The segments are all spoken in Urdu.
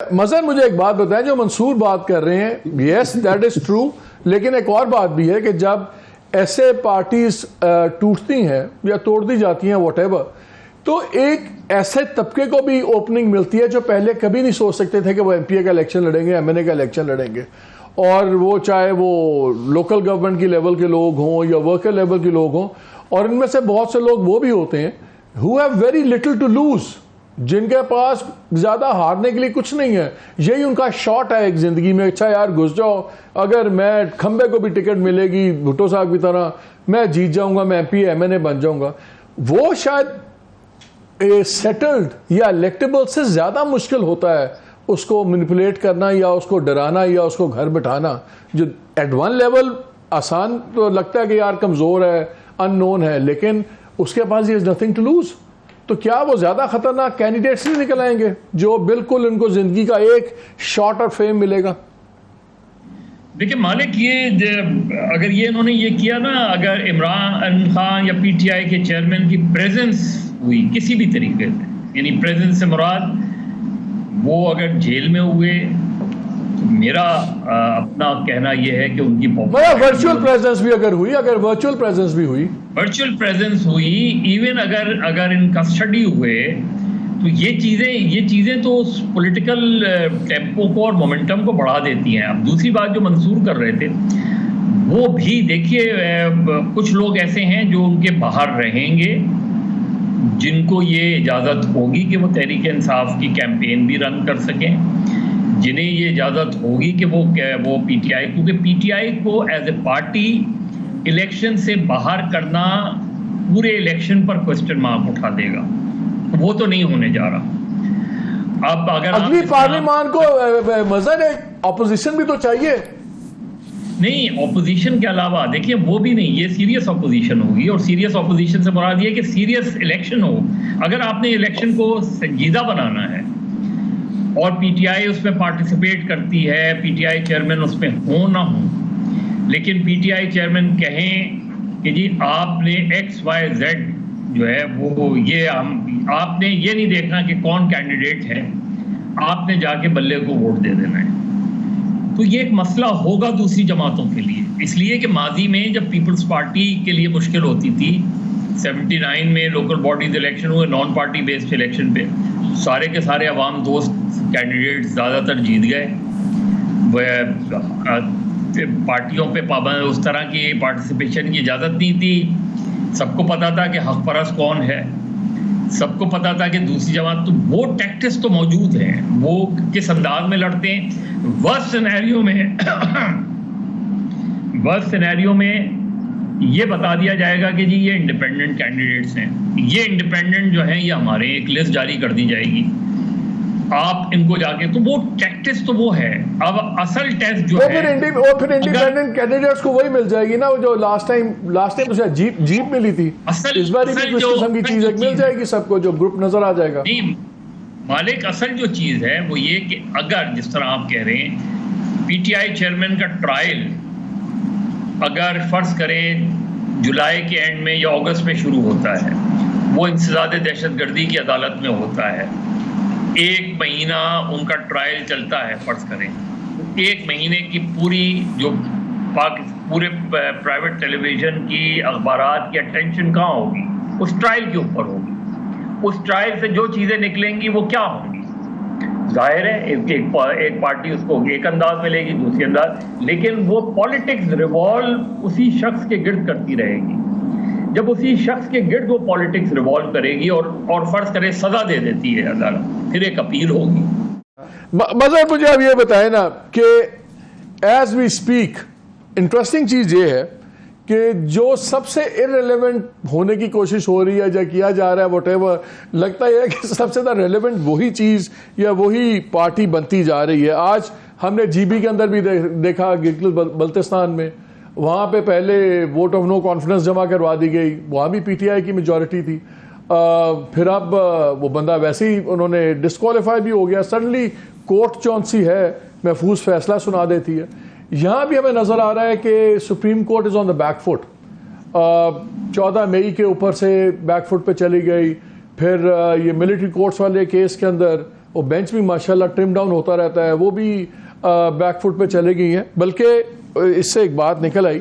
مزن مجھے ایک بات بتائیں، جو منصور بات کر رہے ہیں، یس دیٹ از ٹرو، لیکن ایک اور بات بھی ہے کہ جب ایسے پارٹیز ٹوٹتی ہیں یا توڑ دی جاتی ہیں واٹ ایور، تو ایک ایسے طبقے کو بھی اوپننگ ملتی ہے جو پہلے کبھی نہیں سوچ سکتے تھے کہ وہ ایم پی اے کا الیکشن لڑیں گے، ایم این اے کا الیکشن لڑیں گے، اور وہ چاہے وہ لوکل گورنمنٹ کی لیول کے لوگ ہوں یا ورکر لیول کے لوگ ہوں، اور ان میں سے بہت سے لوگ وہ بھی ہوتے ہیں who have very little to lose، جن کے پاس زیادہ ہارنے کے لیے کچھ نہیں ہے، یہی ان کا شاٹ ہے ایک زندگی میں، اچھا یار گھس جاؤ، اگر میں کھمبے کو بھی ٹکٹ ملے گی بھٹو صاحب کی طرح، میں جیت جاؤں گا، میں ایم پی ایم این اے بن جاؤں گا، وہ شاید سیٹلڈ یا الیکٹیبل سے زیادہ مشکل ہوتا ہے اس کو مینیپولیٹ کرنا یا اس کو ڈرانا یا اس کو گھر بٹھانا، جو ایٹ ون لیول آسان تو لگتا ہے کہ یار کمزور ہے، ان نون ہے، لیکن اس کے پاس از نتھنگ ٹو لوز، تو کیا وہ زیادہ خطرناک کینڈیڈیٹس نہیں نکل آئیں گے جو بالکل ان کو زندگی کا ایک شارٹ اور فیم ملے گا؟ دیکھیں مالک، یہ اگر یہ انہوں نے یہ کیا نا، اگر عمران خان یا پی ٹی آئی کے چیئرمین کی پریزنس ہوئی کسی بھی طریقے سے، یعنی پریزنس سے مراد وہ اگر جیل میں ہوئے، میرا اپنا کہنا یہ ہے کہ ان کی ورچوئل پریزنس بھی اگر ہوئی، اگر ورچوئل پریزنس بھی ہوئی، ورچوئل پریزنس ہوئی، ایون اگر ان کسٹڈی ہوئے، تو یہ چیزیں تو اس پولیٹیکل ٹیمپو کو اور مومنٹم کو بڑھا دیتی ہیں۔ اب دوسری بات جو منصور کر رہے تھے، وہ بھی دیکھیے کچھ لوگ ایسے ہیں جو ان کے باہر رہیں گے، جن کو یہ اجازت ہوگی کہ وہ تحریک انصاف کی کیمپین بھی رن کر سکیں، جنہیں یہ اجازت ہوگی کہ وہ پی ٹی آئی، کیونکہ پی ٹی آئی کو ایز اے پارٹی الیکشن سے باہر کرنا پورے الیکشن پر کوسچن مارک اٹھا دے گا، وہ تو نہیں ہونے جا رہا۔ اب اگر اگلی پارلیمان کو مزن ایک اپوزیشن بھی تو چاہیے۔ نہیں، اپوزیشن کے علاوہ دیکھیے وہ بھی نہیں، یہ سیریس اپوزیشن ہوگی، اور سیریس اپوزیشن سے مراد یہ کہ سیریس الیکشن ہو۔ اگر آپ نے الیکشن کو سنجیدہ بنانا ہے اور پی ٹی آئی اس میں پارٹیسپیٹ کرتی ہے، پی ٹی آئی چیئرمین اس میں ہو نہ ہو، لیکن پی ٹی آئی چیئرمین کہیں کہ جی آپ نے ایکس وائی زیڈ جو ہے وہ آپ نے یہ نہیں دیکھنا کہ کون کینڈیڈیٹ ہے، آپ نے جا کے بلے کو ووٹ دے دینا ہے، تو یہ ایک مسئلہ ہوگا دوسری جماعتوں کے لیے۔ اس لیے کہ ماضی میں جب پیپلز پارٹی کے لیے مشکل ہوتی تھی، 79 میں لوکل باڈیز الیکشن ہوئے نان پارٹی بیسڈ الیکشن پہ، سارے کے سارے عوام دوست کینڈیڈیٹ زیادہ تر جیت گئے، پارٹیوں پہ پابند اس طرح کی پارٹیسپیشن کی اجازت نہیں تھی، سب کو پتا تھا کہ حق پرست کون ہے، سب کو پتا تھا کہ دوسری جماعت، تو وہ ٹیکٹس تو موجود ہیں، وہ کس انداز میں لڑتے ہیں۔ ورسٹ سینیریو میں یہ بتا دیا جائے گا کہ جی یہ انڈیپینڈنٹ کینڈیڈیٹس ہیں، یہ انڈیپینڈنٹ جو ہیں یہ ہمارے، ایک لسٹ جاری کر دی جائے گی، آپ ان کو جا کے، تو وہ ٹیکٹس تو وہ ہے۔ اب اصل ٹیسٹ جو ہے پھر انڈیپینڈنٹ کینڈیڈیٹس کو وہی مل جائے گی نا جو لاسٹ ٹائم اسے جیپ ملی تھی، اس بار بھی کچھ قسم کی چیز ایک مل جائے گی سب کو، جو گروپ نظر آ جائے گا۔ نہیں مالک، اصل جو چیز ہے وہ یہ کہ اگر جس طرح آپ کہہ رہے ہیں پی ٹی آئی چیئرمین کا ٹرائل اگر فرض کریں جولائی کے اینڈ میں یا اگست میں شروع ہوتا ہے، وہ انسداد دہشت گردی کی عدالت میں ہوتا ہے، 1 مہینہ ان کا ٹرائل چلتا ہے، فرض کریں 1 مہینے کی پوری جو پورے پرائیویٹ ٹیلی ویژن کی اخبارات کی اٹینشن کہاں ہوگی؟ اس ٹرائل کے اوپر ہوگی۔ اس ٹرائل سے جو چیزیں نکلیں گی وہ کیا ہوں گی؟ ظاہر ہے ایک پارٹی اس کو ایک انداز میں لے گی، دوسری انداز، لیکن وہ پالیٹکس ریوالو اسی شخص کے گرد کرتی رہے گی۔ جب اسی شخص کے گرد وہ پالیٹکس ریوالو کرے گی اور فرض کرے سزا دے دیتی ہے عدالت، پھر ایک اپیل ہوگی۔ مظہر مجھے اب یہ بتائیں نا کہ ایز وی اسپیک انٹرسٹنگ چیز یہ ہے کہ جو سب سے ارریلیونٹ ہونے کی کوشش ہو رہی ہے یا کیا جا رہا ہے واٹ ایور، لگتا ہے کہ سب سے زیادہ ریلیونٹ وہی چیز یا وہی پارٹی بنتی جا رہی ہے۔ آج ہم نے جی بی کے اندر بھی دیکھا گلگت بلتستان میں، وہاں پہ پہلے ووٹ آف نو کانفیڈنس جمع کروا دی گئی، وہاں بھی پی ٹی آئی کی میجورٹی تھی، پھر اب وہ بندہ ویسے ہی انہوں نے ڈسکوالیفائی بھی ہو گیا، سڈنلی کورٹ چونسی ہے محفوظ فیصلہ سنا دیتی ہے۔ یہاں بھی ہمیں نظر آ رہا ہے کہ supreme court is on the back foot, 14 مئی کے اوپر سے بیک فٹ پہ چلی گئی، پھر یہ ملٹری کورٹس والے کیس کے اندر وہ بینچ بھی ماشاءاللہ ٹرم ڈاؤن ہوتا رہتا ہے, وہ بھی بیک فٹ پہ چلے گئی ہیں. بلکہ اس سے ایک بات نکل آئی,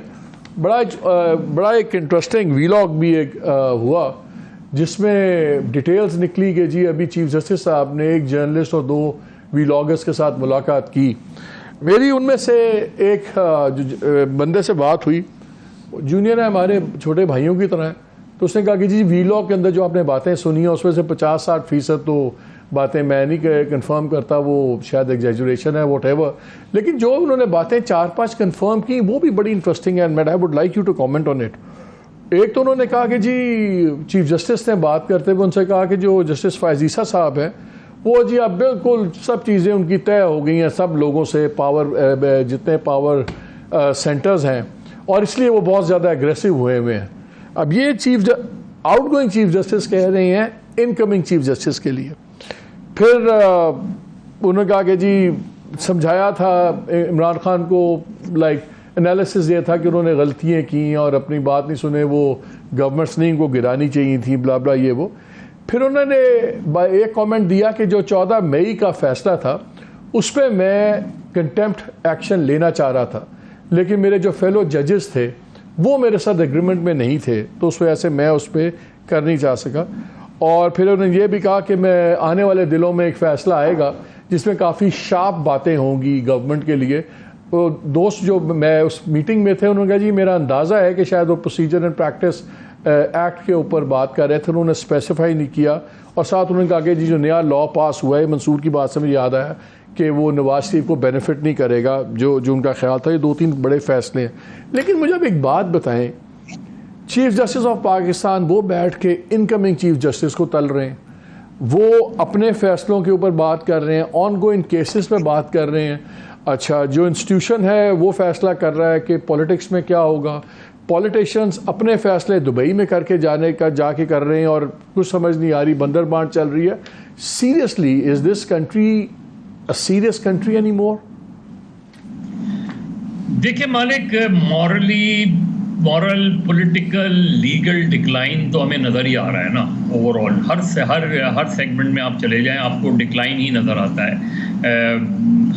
بڑا ایک انٹرسٹنگ ویلاگ بھی ایک ہوا جس میں ڈیٹیلز نکلی کہ جی ابھی چیف جسٹس صاحب نے ایک جرنلسٹ اور 2 ویلاگرز کے ساتھ ملاقات کی. میری ان میں سے ایک بندے سے بات ہوئی, جونیئر ہے ہمارے, چھوٹے بھائیوں کی طرح ہے, تو اس نے کہا کہ جی ویلاگ کے اندر جو آپ نے باتیں سنی ہیں اس میں سے 50-60% تو باتیں میں نہیں کنفرم کرتا, وہ شاید ایگزیجریشن ہے واٹ ایور, لیکن جو انہوں نے باتیں 4-5 کنفرم کی وہ بھی بڑی انٹرسٹنگ ہے and I would like you to comment on it. ایک تو انہوں نے کہا کہ جی چیف جسٹس نے بات کرتے ہوئے ان سے کہا کہ جو جسٹس فائز عیسیٰ صاحب ہیں وہ جی اب بالکل سب چیزیں ان کی طے ہو گئی ہیں سب لوگوں سے, پاور جتنے پاور سینٹرز ہیں, اور اس لیے وہ بہت زیادہ ایگریسو ہوئے ہیں. اب یہ آؤٹ گوئنگ چیف جسٹس کہہ رہے ہیں ان کمنگ چیف جسٹس کے لیے. پھر انہوں نے کہا کہ جی سمجھایا تھا عمران خان کو, لائک انالیسس یہ تھا کہ انہوں نے غلطیاں کی اور اپنی بات نہیں سنے, وہ گورنمنٹس نے ان کو گرانی چاہیے تھی, بلا بلا یہ وہ. پھر انہوں نے ایک کامنٹ دیا کہ جو 14 مئی کا فیصلہ تھا اس پہ میں کنٹیمپٹ ایکشن لینا چاہ رہا تھا, لیکن میرے جو فیلو ججز تھے وہ میرے ساتھ ایگریمنٹ میں نہیں تھے, تو اس وجہ سے میں اس پہ کر نہیں چاہ سکا. اور پھر انہوں نے یہ بھی کہا کہ میں آنے والے دنوں میں ایک فیصلہ آئے گا جس میں کافی شارپ باتیں ہوں گی گورنمنٹ کے لیے. تو دوست جو میں اس میٹنگ میں تھے انہوں نے کہا جی میرا اندازہ ہے کہ شاید وہ پروسیجر اینڈ پریکٹس ایکٹ کے اوپر بات کر رہے تھے, انہوں نے اسپیسیفائی نہیں کیا. اور ساتھ انہوں نے کہا کہ جی جو نیا لا پاس ہوا ہے, منصور کی بات سے مجھے یاد آیا کہ وہ نواز شریف کو بینیفٹ نہیں کرے گا, جو ان کا خیال تھا. یہ 2-3 بڑے فیصلے ہیں. لیکن مجھے اب ایک بات بتائیں, چیف جسٹس آف پاکستان وہ بیٹھ کے انکمنگ چیف جسٹس کو تل رہے ہیں, وہ اپنے فیصلوں کے اوپر بات کر رہے ہیں, آن گوئنگ کیسز پہ بات کر رہے ہیں. اچھا جو انسٹیٹیوشن ہے وہ فیصلہ کر رہا ہے کہ پولیٹکس میں کیا ہوگا. پولیٹیشینز اپنے فیصلے دبئی میں کر کے جا کے کر رہے ہیں اور کچھ سمجھ نہیں آ رہی, بندر بانٹ چل رہی ہے. Seriously is this country a serious country any more? دیکھیں مالک, مورل پولیٹیکل لیگل ڈکلائن تو ہمیں نظر ہی آ رہا ہے نا. اوور آل ہر سیگمنٹ میں آپ چلے جائیں آپ کو ڈکلائن ہی نظر آتا ہے.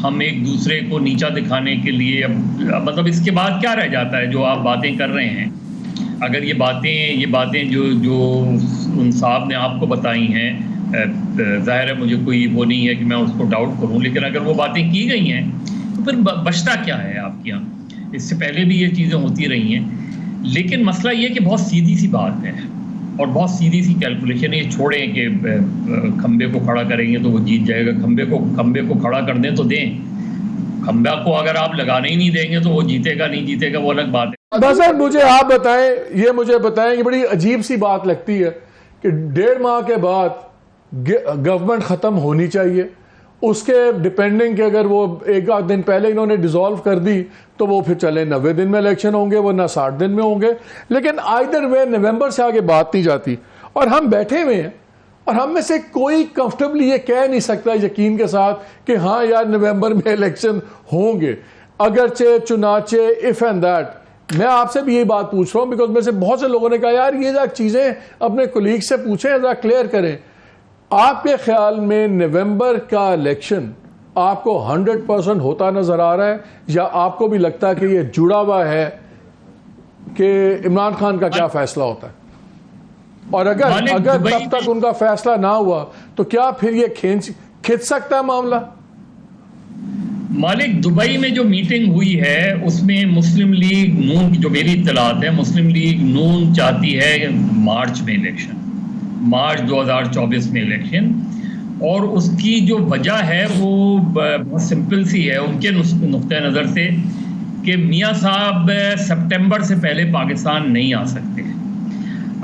ہم ایک دوسرے کو نیچا دکھانے کے لیے مطلب اس کے بعد کیا رہ جاتا ہے جو آپ باتیں کر رہے ہیں. اگر یہ باتیں جو ان صاحب نے آپ کو بتائی ہیں, ظاہر ہے مجھے کوئی وہ نہیں ہے کہ میں اس کو ڈاؤٹ کروں, لیکن اگر وہ باتیں کی گئی ہیں تو پھر بچتا کیا ہے آپ کے یہاں؟ اس سے پہلے بھی یہ چیزیں ہوتی رہی ہیں. لیکن مسئلہ یہ کہ بہت سیدھی سی بات ہے اور بہت سیدھی سی کیلکولیشن ہے. یہ چھوڑیں کہ کھمبے کو کھڑا کریں گے تو وہ جیت جائے گا, کھمبے کو کھڑا کر دیں تو دیں, کھمبا کو اگر آپ لگانے ہی نہیں دیں گے تو وہ جیتے گا نہیں جیتے گا وہ الگ بات ہے. بس مجھے بتائیں کہ بڑی عجیب سی بات لگتی ہے کہ 1.5 ماہ کے بعد گورنمنٹ ختم ہونی چاہیے, اس کے ڈپینڈنگ کہ اگر وہ 1 دن پہلے انہوں نے ڈیزالو کر دی تو وہ پھر چلے 90 دن میں الیکشن ہوں گے ورنہ 60 دن میں ہوں گے. لیکن آئدر وے نومبر سے آگے بات نہیں جاتی اور ہم بیٹھے ہوئے ہیں اور ہم میں سے کوئی کمفرٹیبلی یہ کہہ نہیں سکتا یقین کے ساتھ کہ ہاں یار نومبر میں الیکشن ہوں گے. اگرچہ چنانچہ اف اینڈ دیٹ میں آپ سے بھی یہی بات پوچھ رہا ہوں بیکاز میں سے بہت سے لوگوں نے کہا یار یہ چیزیں اپنے کولیگ سے پوچھیں, ذرا کلیئر کریں. آپ کے خیال میں نومبر کا الیکشن آپ کو 100% ہوتا نظر آ رہا ہے یا آپ کو بھی لگتا ہے کہ یہ جڑا ہوا ہے کہ عمران خان کا کیا فیصلہ ہوتا ہے؟ اور اگر تب تک ان کا فیصلہ نہ ہوا تو کیا پھر یہ کھنچ سکتا ہے معاملہ؟ مالک دبئی میں جو میٹنگ ہوئی ہے اس میں مسلم لیگ نون, جو میری اطلاعات ہے, مسلم لیگ نون چاہتی ہے مارچ میں الیکشن, مارچ 2024 میں الیکشن. اور اس کی جو وجہ ہے وہ بہت سمپل سی ہے ان کے نقطۂ نظر سے کہ میاں صاحب سپٹمبر سے پہلے پاکستان نہیں آ سکتے.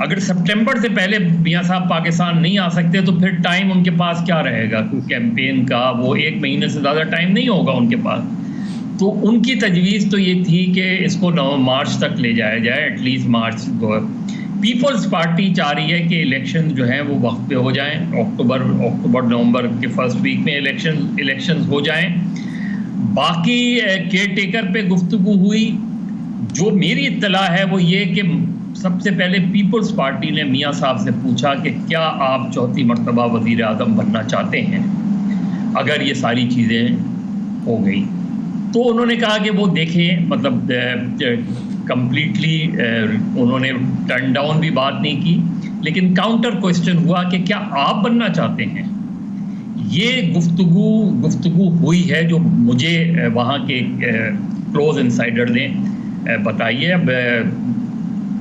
اگر سپٹمبر سے پہلے میاں صاحب پاکستان نہیں آ سکتے تو پھر ٹائم ان کے پاس کیا رہے گا کیمپین کا؟ وہ 1 مہینے سے زیادہ ٹائم نہیں ہوگا ان کے پاس. تو ان کی تجویز تو یہ تھی کہ اس کو مارچ تک لے جایا جائے, at least March. Peoples Party چاہ رہی ہے کہ الیکشن جو ہیں وہ وقت پہ ہو جائیں, اکتوبر نومبر کے فرسٹ ویک میں الیکشنز ہو جائیں. باقی کیئر ٹیکر پہ گفتگو ہوئی. جو میری اطلاع ہے وہ یہ کہ سب سے پہلے پیپلز پارٹی نے میاں صاحب سے پوچھا کہ کیا آپ 4تھی مرتبہ وزیر اعظم بننا چاہتے ہیں. اگر یہ ساری چیزیں ہو گئی تو انہوں نے کہا کہ وہ دیکھیں مطلب کمپلیٹلی انہوں نے ٹرن ڈاؤن بھی بات نہیں کی، لیکن کاؤنٹر کوشچن ہوا کہ کیا آپ بننا چاہتے ہیں؟ یہ گفتگو ہوئی ہے جو مجھے وہاں کے کلوز انسائڈر نے بتائی ہے. اب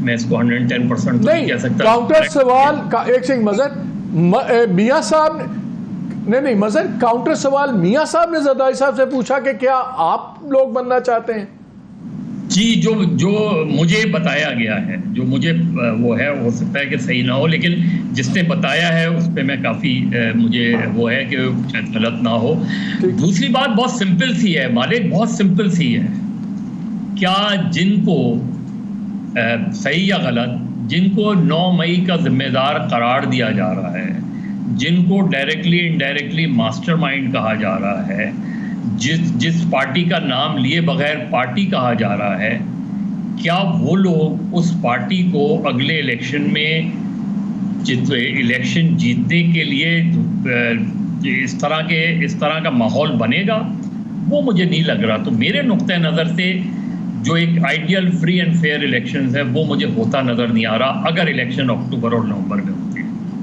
میں اس کو 110% تو نہیں کہہ سکتا. کاؤنٹر سوال ایک سیکنڈ مظہر، میاں صاحب نہیں مظہر، کاؤنٹر سوال میاں صاحب نے زرداری صاحب سے پوچھا کہ کیا آپ لوگ بننا چاہتے ہیں؟ جی، جو مجھے بتایا گیا ہے، جو مجھے وہ ہے، ہو سکتا ہے کہ صحیح نہ ہو، لیکن جس نے بتایا ہے اس پہ میں کافی مجھے وہ ہے کہ شاید غلط نہ ہو. دوسری بات بہت سمپل سی ہے مالک، بہت سمپل سی ہے. کیا جن کو صحیح یا غلط، جن کو 9 مئی کا ذمہ دار قرار دیا جا رہا ہے، جن کو ڈائریکٹلی انڈائریکٹلی ماسٹر مائنڈ کہا جا رہا ہے، جس پارٹی کا نام لیے بغیر پارٹی کہا جا رہا ہے، کیا وہ لوگ اس پارٹی کو اگلے الیکشن میں الیکشن جیتنے کے لیے اس طرح کا ماحول بنے گا؟ وہ مجھے نہیں لگ رہا. تو میرے نقطۂ نظر سے جو ایک ideal free and fair elections ہے وہ مجھے ہوتا نظر نہیں آ رہا اگر الیکشن اکتوبر اور نومبر میں ہو.